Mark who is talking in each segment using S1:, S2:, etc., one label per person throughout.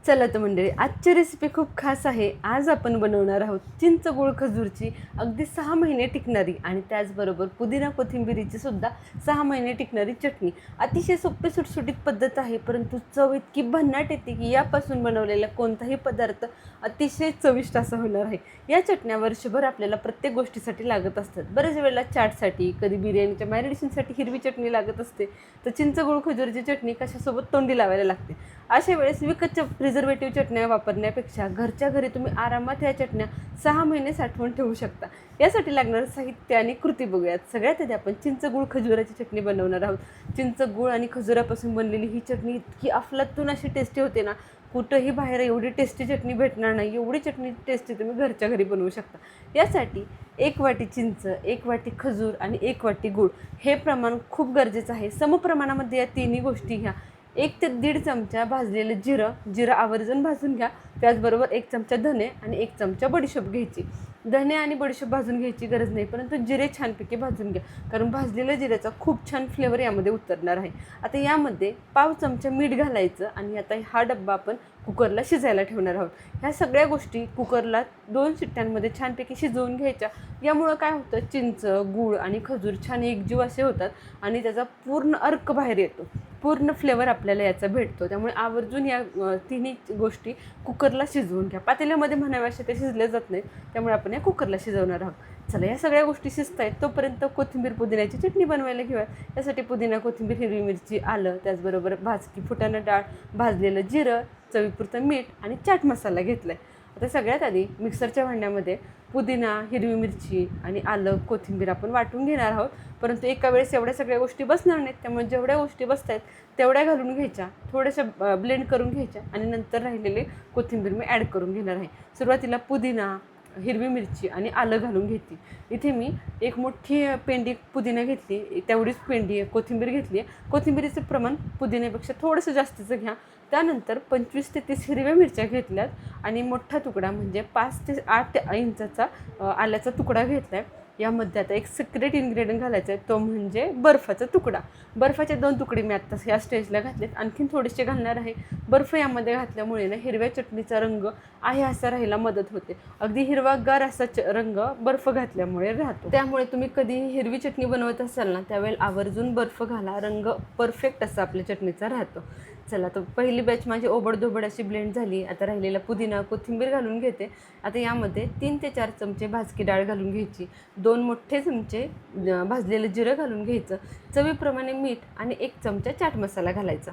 S1: चला तर मंडळी, आजची रेसिपी खूप खास आहे. आज आपण बनवणार आहोत चिंच गूळ खजूरची अगदी 6 महिने टिकणारी आणि त्याचबरोबर पुदिना कोथिंबिरीची सुद्धा 6 महिने टिकणारी चटणी. अतिशय सोपी सुटसुटीत पद्धत आहे, परंतु चव इतकी भन्नाट येते की यापासून बनवलेला कोणताही पदार्थ अतिशय चविष्ट असा होणार आहे. या चटण्या वर्षभर आपल्याला प्रत्येक गोष्टीसाठी लागत असतात. बरेच वेळेला चाटसाठी, कधी बिर्याणीच्या मॅरिनेशनसाठी हिरवी चटणी लागत असते, तर चिंच गूळ खजूरची चटणी कशासोबत तोंडी लावायला लागते. अशा वेळेस विकतच्या प्रिझर्वेटिव्ह चटण्या वापरण्यापेक्षा घरच्या घरी तुम्ही आरामात या चटण्या 6 महिने साठवून ठेवू शकता. यासाठी लागणारं साहित्य आणि कृती बघूयात. सगळ्यात आधी आपण चिंच गूळ खजुराची चटणी बनवणार आहोत. चिंच गूळ आणि खजुरापासून बनलेली ही चटणी इतकी अफलातून अशी टेस्टी होते ना, कुठंही बाहेर एवढी टेस्टी चटणी भेटणार नाही. एवढी चटणी टेस्टी तुम्ही घरच्या घरी बनवू शकता. यासाठी 1 वाटी चिंच, 1 वाटी खजूर आणि 1 वाटी गूळ हे प्रमाण खूप गरजेचं आहे. समप्रमाणामध्ये या तिन्ही गोष्टी घ्या. 1 ते 1.5 चमचा भाजलेलं जिरं आवर्जून भाजून घ्या. त्याचबरोबर 1 चमचा धने आणि 1 चमचा बडीशोप घ्यायची. धने आणि बडीशोप भाजून घ्यायची गरज नाही, परंतु जिरे छानपैकी भाजून घ्या, कारण भाजलेल्या जिऱ्याचा खूप छान फ्लेवर यामध्ये उतरणार आहे. आता यामध्ये पाव चमचा मीठ घालायचं आणि आता हा डब्बा आपण कुकरला शिजायला ठेवणार आहोत. ह्या सगळ्या गोष्टी कुकरला 2 शिट्ट्यांमध्ये छानपैकी शिजवून घ्यायच्या. यामुळं काय होतं, चिंच, गूळ आणि खजूर छान एकजीव असे होतात आणि त्याचा पूर्ण अर्क बाहेर येतो. पूर्ण फ्लेवर आपल्याला याचा भेटतो. त्यामुळे आवर्जून या तिन्ही गोष्टी कुकरला शिजवून घ्या. पातेल्यामध्ये म्हणाव्या अशा ते शिजले जात नाहीत, त्यामुळे आपण या कुकरला शिजवणार आहोत. चला, या सगळ्या गोष्टी शिजत आहेत तोपर्यंत कोथिंबीर पुदिन्याची चटणी बनवायला घेऊया. यासाठी पुदिना, कोथिंबीर, हिरवी मिरची, आलं, त्याचबरोबर भाजकी फुटाणा डाळ, भाजलेलं जिरं, चवीपुरतं मीठ आणि चाट मसाला घेतला आहे. आता सगळ्यात आधी मिक्सरच्या भांड्यामध्ये पुदिना, हिरवी मिरची आणि आलं, कोथिंबीर आपण वाटून घेणार आहोत. परंतु एका वेळेस एवढ्या सगळ्या गोष्टी बसणार नाहीत, त्यामुळे जेवढ्या गोष्टी बसत आहेत तेवढ्या घालून घ्यायच्या, थोड्याशा ब्लेंड करून घ्यायच्या आणि नंतर राहिलेले कोथिंबीर मी ॲड करून घेणार आहे. सुरुवातीला पुदिना, हिरवी मिरची आणि आलं घालून घेते. इथे मी एक मोठी पेंडी पुदिना घेतली, तेवढीच पेंडी कोथिंबीर घेतली आहे. कोथिंबीरीचं प्रमाण पुदिन्यापेक्षा थोडंसं जास्तीचं घ्या. त्यानंतर 25 ते 30 हिरव्या मिरच्या घेतल्यात आणि मोठा तुकडा म्हणजे 5 ते 8 इंचाचा आल्याचा तुकडा घेतला आहे. यामध्ये आता एक सिक्रेट इन्ग्रेडियंट घालायचा आहे, तो म्हणजे बर्फाचा तुकडा. बर्फाचे 2 तुकडे मी आत्ता ह्या स्टेजला घातलेत, आणखीन थोडेसे घालणार आहे. बर्फ यामध्ये घातल्यामुळे ना हिरव्या चटणीचा रंग आहे असा राहायला मदत होते. अगदी हिरवागार असा रंग बर्फ घातल्यामुळे राहतो. त्यामुळे तुम्ही कधी हिरवी चटणी बनवत असाल ना, त्यावेळेला आवर्जून बर्फ घाला, रंग परफेक्ट असा आपल्या चटणीचा राहतो. चला, तर पहिली बॅच माझी ओबडधोबड अशी ब्लेंड झाली. आता राहिलेला पुदिना, कोथिंबीर घालून घेते. आता यामध्ये 3 ते 4 चमचे भाजकी डाळ घालून घ्यायची, 2 मोठे चमचे भाजलेलं जिरं घालून घ्यायचं, चवीप्रमाणे मीठ आणि 1 चमचा चाट मसाला घालायचा.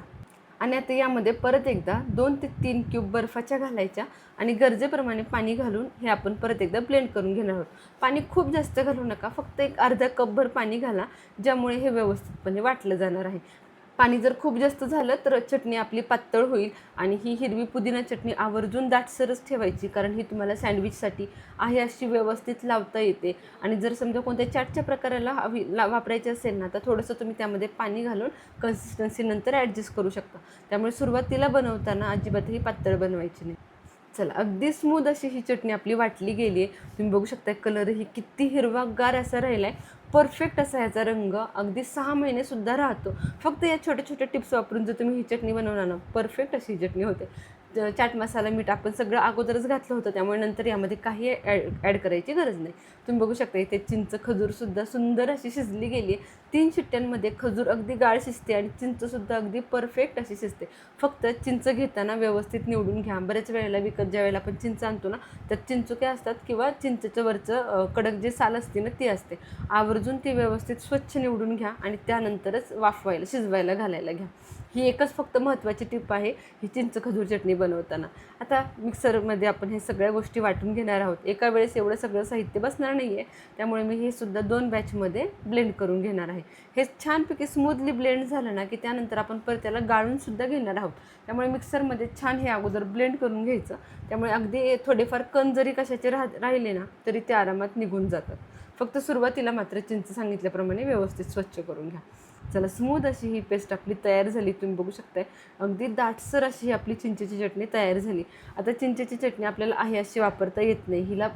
S1: आणि आता यामध्ये परत एकदा 2 ते 3 क्यूब बर्फाच्या घालायच्या आणि गरजेप्रमाणे पाणी घालून हे आपण परत एकदा ब्लेंड करून घेणार आहोत. पाणी खूप जास्त घालू नका, फक्त एक अर्धा कपभर पाणी घाला, ज्यामुळे हे व्यवस्थितपणे वाटलं जाणार आहे. पाणी जर खूप जास्त झालं तर चटणी आपली पातळ होईल आणि ही हिरवी पुदिना चटणी आवर्जून दाटसरच ठेवायची, कारण ही तुम्हाला सँडविचसाठी आहे अशी व्यवस्थित लावता येते. आणि जर समजा कोणत्या चाटच्या प्रकाराला वापरायचे असेल ना, तर थोडंसं तुम्ही त्यामध्ये पाणी घालून कन्सिस्टन्सी नंतर ॲडजस्ट करू शकता. त्यामुळे सुरुवातीला बनवताना अजिबातही पातळ बनवायची नाही. चला, अगदी स्मूथ अशी ही चटणी आपली वाटली गेली आहे. तुम्ही बघू शकता कलरही किती हिरवागार असा राहिला आहे. परफेक्ट असा ह्याचा रंग अगदी 6 महिनेसुद्धा राहतो. फक्त या छोट्या छोट्या टिप्स वापरून जर तुम्ही ही चटणी बनवणार ना, परफेक्ट अशी चटणी होते. चाट मसाला, मीठ आपण सगळं अगोदरच घातलं होतं, त्यामुळे नंतर यामध्ये काही ॲड करायची गरज नाही. तुम्ही बघू शकता इथे चिंच, खजूरसुद्धा सुंदर अशी शिजली गेली आहे. 3 शिट्ट्यांमध्ये खजूर अगदी गाळ शिजते आणि चिंचसुद्धा अगदी परफेक्ट अशी शिजते. फक्त चिंच घेताना व्यवस्थित निवडून घ्या. बऱ्याच वेळेला विकत ज्या वेळेला आपण चिंच आणतो ना, त्यात चिंचुके असतात किंवा चिंचेचं वरचं कडक जे साल असते ना, ती असते. आवर्जून ती व्यवस्थित स्वच्छ निवडून घ्या आणि त्यानंतरच वाफवायला, शिजवायला घालायला घ्या. ही एकच फक्त महत्त्वाची टिप आहे ही चिंच खजूर चटणी बनवताना. आता मिक्सरमध्ये आपण हे सगळ्या गोष्टी वाटून घेणार आहोत. एका वेळेस एवढं सगळं साहित्य बसणार नाही आहे, त्यामुळे मी हे सुद्धा 2 बॅचमध्ये ब्लेंड करून घेणार आहे. हे छानपैकी स्मूथली ब्लेंड झालं ना, की त्यानंतर आपण परत त्याला गाळूनसुद्धा घेणार आहोत. त्यामुळे मिक्सरमध्ये छान हे अगोदर ब्लेंड करून घ्यायचं. त्यामुळे अगदी थोडेफार कण जरी कशाचे राहिले ना, तरी ते आरामात निघून जातात. फक्त सुरुवातीला मात्र चिंच सांगितल्याप्रमाणे व्यवस्थित स्वच्छ करून घ्या. चला, स्मूथ अशी ही पेस्ट आपली तयार झाली. तुम्ही बघू शकताय अगदी दाटसर अशी ही आपली चिंचेची चटणी तयार झाली. आता चिंचेची चटणी आपल्याला आहे अशी वापरता येत नाही, हिला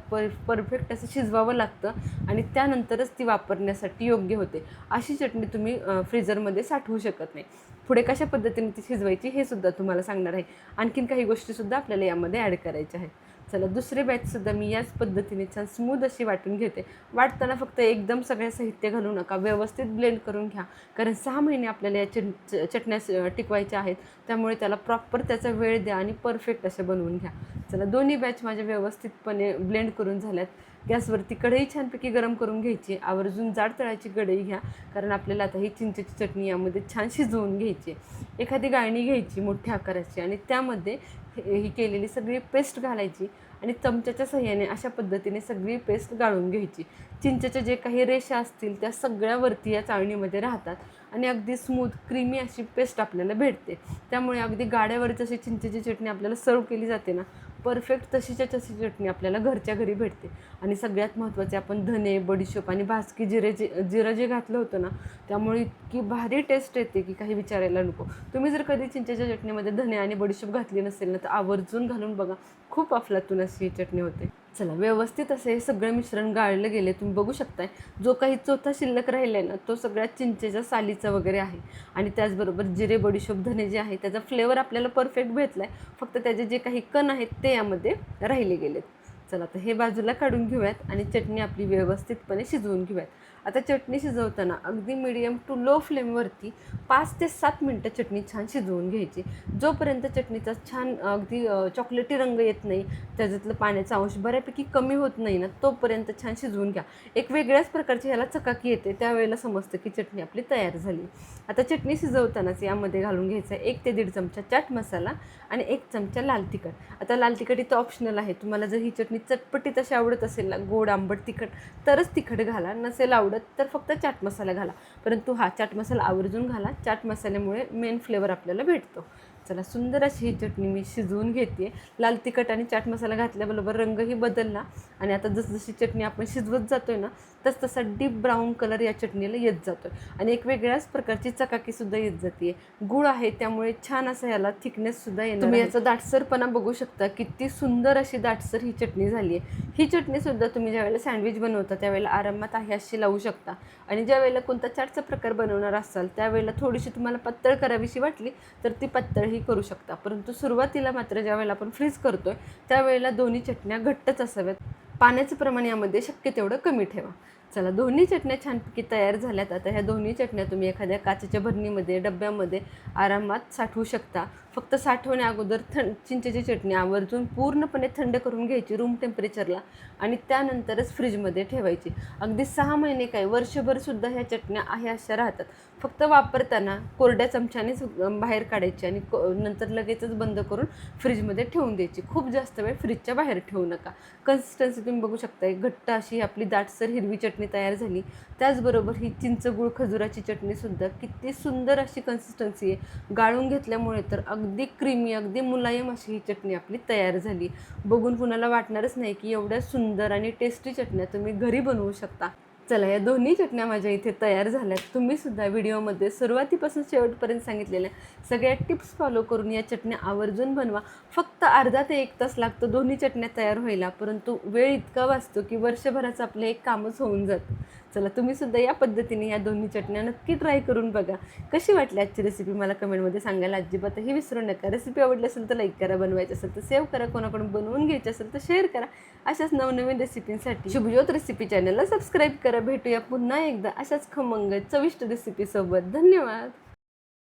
S1: परफेक्ट असं शिजवावं लागतं आणि त्यानंतरच ती वापरण्यासाठी योग्य होते. अशी चटणी तुम्ही फ्रीजरमध्ये साठवू शकत नाही. पुढे कशा पद्धतीने ती शिजवायची हे सुद्धा तुम्हाला सांगणार आहे. आणखीन काही गोष्टीसुद्धा आपल्याला यामध्ये ॲड करायच्या आहेत. चला, दुसरे बॅचसुद्धा मी याच पद्धतीने छान स्मूथ अशी वाटून घेते. वाटताना फक्त एकदम सगळं साहित्य घालू नका, व्यवस्थित ब्लेंड करून घ्या, कारण 6 महिने आपल्याला या चटण्या टिकवायच्या आहेत. त्यामुळे त्याला प्रॉपर त्याचा वेळ द्या आणि परफेक्ट अशा बनवून घ्या. चला, दोन्ही बॅच माझ्या व्यवस्थितपणे ब्लेंड करून झाल्यात. गॅसवरती कढई छानपैकी गरम करून घ्यायची. आवर्जून जाड तळाची कढई घ्या, कारण आपल्याला आता ही चिंचेची चटणी यामध्ये छान शिजवून घ्यायची. एखादी गाळणी घ्यायची मोठ्या आकाराची आणि त्यामध्ये ही केलेली सगळी पेस्ट घालायची आणि चमच्याच्या सहाय्याने अशा पद्धतीने सगळी पेस्ट गाळून घ्यायची. चिंचेच्या जे काही रेषा असतील त्या सगळ्यावरती या चाळणीमध्ये राहतात आणि अगदी स्मूथ क्रीमी अशी पेस्ट आपल्याला भेटते. त्यामुळे अगदी गाड्यावर जशी चिंचेची चटणी आपल्याला सर्व केली जाते ना, परफेक्ट तशीच्या तशी चटणी आपल्याला घरच्या घरी भेटते. आणि सगळ्यात महत्त्वाचे, आपण धने, बडीशोप आणि भाजकी जिरं जे घातलं होतं ना, त्यामुळे इतकी भारी टेस्ट येते की काही विचारायला नको. तुम्ही जर कधी चिंचेच्या चटणीमध्ये धने आणि बडीशोप घातली नसेल ना, तर आवर्जून घालून बघा, खूप अफलातून अशी ही चटणी होते. चला, व्यवस्थित असे हे सगळं मिश्रण गाळलं गेले. तुम्ही बघू शकताय जो काही चोथा शिल्लक राहिला आहे ना, तो सगळ्या चिंचेच्या सालीचा वगैरे आहे. आणि त्याचबरोबर जिरे, बडीशोप, धने जे आहे त्याचा फ्लेवर आपल्याला परफेक्ट भेटला आहे. फक्त त्याचे जे काही कण आहेत ते यामध्ये राहिले गेलेत. चला, तर हे बाजूला काढून घेऊयात आणि चटणी आपली व्यवस्थितपणे शिजवून घेऊयात. आता चटणी शिजवताना अगदी मीडियम टू लो फ्लेमवरती 5 ते 7 मिनटं चटणी छान शिजवून घ्यायची. जोपर्यंत चटणीचा छान अगदी चॉकलेटी रंग येत नाही, त्याच्यातलं पाण्याचा अंश बऱ्यापैकी कमी होत नाही ना, तोपर्यंत छान शिजवून घ्या. एक वेगळ्याच प्रकारची ह्याला चकाकी येते, त्यावेळेला समजतं की चटणी आपली तयार झाली. आता चटणी शिजवतानाच यामध्ये घालून घ्यायचा 1 ते 1.5 चमचा चाट मसाला आणि 1 चमचा लाल तिखट. आता लाल तिखट इथं ऑप्शनल आहे. तुम्हाला जर ही चटणी चटपटीत अशी आवडत असेल ना, गोड आंबट तिखट, तरच तिखट घाला. नसेल आवडत तर फक्त चाट मसाला घाला. परंतु हा चाट मसाला आवर्जून घाला. चाट मसाल्यामुळे मेन फ्लेवर आपल्याला भेटतो. चला, सुंदर अशी ही चटणी मी शिजवून घेते. लाल तिखट आणि चाट मसाला घातल्याबरोबर रंगही बदलला आणि आता जसजशी चटणी आपण शिजवत जातोय ना, तसा डीप ब्राऊन कलर या चटणीला येत जातोय आणि एक वेगळ्याच प्रकारची चकाकीसुद्धा येत जाते. गूळ आहे त्यामुळे छान असं याला थिकनेससुद्धा येणार. तुम्ही याचा दाटसरपणा बघू शकता, किती सुंदर अशी दाटसर ही चटणी झाली आहे. ही चटणीसुद्धा तुम्ही ज्यावेळेला सँडविच बनवता त्यावेळेला आरामात आहे अशी लावू शकता. आणि ज्यावेळेला कोणता चाटचा प्रकार बनवणार असाल त्यावेळेला थोडीशी तुम्हाला पातळ करावीशी वाटली तर ती पातळही करू शकता. परंतु सुरुवातीला मात्र ज्यावेळेला आपण फ्रीज करतोय त्यावेळेला दोन्ही चटण्या घट्टच असाव्यात. पाण्याचं प्रमाण यामध्ये शक्य तेवढं कमी ठेवा. चला, दोन्ही चटण्या छानपैकी तयार झाल्यात. आता ह्या दोन्ही चटण्या तुम्ही एखाद्या काचेच्या भरणीमध्ये, डब्यामध्ये आरामात साठवू शकता. फक्त साठवण्या अगोदर चिंचेची चटणी आवर्जून पूर्णपणे थंड करून घ्यायची रूम टेम्परेचरला आणि त्यानंतरच फ्रीजमध्ये ठेवायची. अगदी 6 महिने काय, वर्षभरसुद्धा ह्या चटण्या आहे अशा राहतात. फक्त वापरताना कोरड्या चमच्यानेच बाहेर काढायची आणि नंतर लगेचच बंद करून फ्रीजमध्ये ठेवून द्यायची. खूप जास्त वेळ फ्रीजच्या बाहेर ठेवू नका. कन्सिस्टन्सी तुम्ही बघू शकता, एक घट्ट अशी आपली दाटसर हिरवी चटणी तयार झाली. त्याचबरोबर ही चिंच गुळ खजुराची चटणीसुद्धा किती सुंदर अशी कन्सिस्टन्सी आहे. गाळून घेतल्यामुळे तर अगदी क्रीमी, अगदी मुलायम अशी ही चटणी आपली तयार झाली. बघून कुणाला वाटणारच नाही की एवढ्या सुंदर आणि टेस्टी चटण्या तुम्ही घरी बनवू शकता. चला, या दोन्ही चटण्या माझ्या इथे तयार झाल्यात. तुम्हीसुद्धा व्हिडिओमध्ये सुरुवातीपासून शेवटपर्यंत सांगितलेल्या सगळ्या टिप्स फॉलो करून या चटण्या आवर्जून बनवा. फक्त अर्धा ते 1 तास लागतो दोन्ही चटण्या तयार व्हायला, परंतु वेळ इतका वाचतो की वर्षभराचं आपलं एक कामच होऊन जातं. चला, तुम्हीसुद्धा या पद्धतीने या दोन्ही चटण्या नक्की ट्राय करून बघा. कशी वाटली आजची रेसिपी मला कमेंटमध्ये सांगायला अजिबातही विसरू नका. रेसिपी आवडली असेल तर लाईक करा, बनवायची असेल तर सेव्ह करा, कोणाकडून बनवून घ्यायची असेल तर शेअर करा. अशाच नवनवीन रेसिपींसाठी शुभज्योत रेसिपी चॅनलला सबस्क्राईब करा. भेटूया पुन्हा एकदा अशाच खमंग चविष्ट रेसिपीसोबत. धन्यवाद.